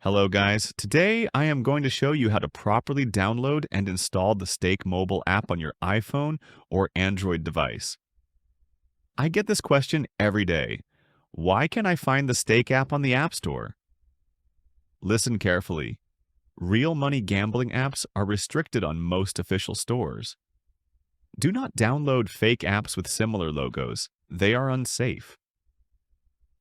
Hello guys, today I am going to show you how to properly download and install the Stake mobile app on your iPhone or Android device. I get this question every day. Why can't I find the Stake app on the App Store? Listen carefully. Real money gambling apps are restricted on most official stores. Do not download fake apps with similar logos. They are unsafe.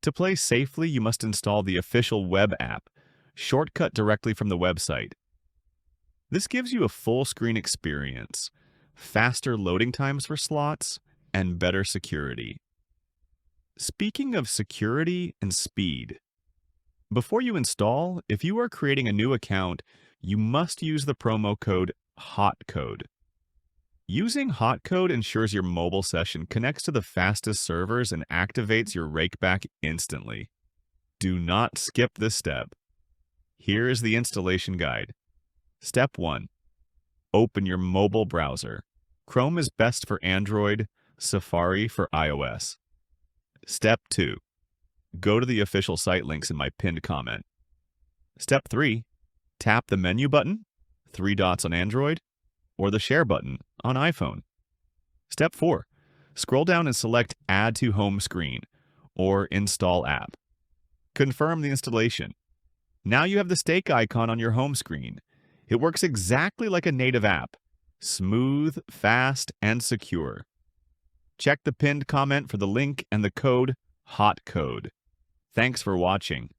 To play safely, you must install the official web app, shortcut directly from the website. This gives you a full screen experience, faster loading times for slots, and better security. Speaking of security and speed, before you install, if you are creating a new account, you must use the promo code HOTCODE. Using HOTCODE ensures your mobile session connects to the fastest servers and activates your Rakeback instantly. Do not skip this step. Here is the installation guide. Step 1. Open your mobile browser. Chrome is best for Android, Safari for iOS. Step 2. Go to the official site links in my pinned comment. Step 3. Tap the menu button, 3 dots on Android, or the share button on iPhone. Step 4. Scroll down and select Add to Home Screen or Install App. Confirm the installation. Now you have the Stake icon on your home screen. It works exactly like a native app. Smooth, fast, and secure. Check the pinned comment for the link and the code HOTCODE. Thanks for watching.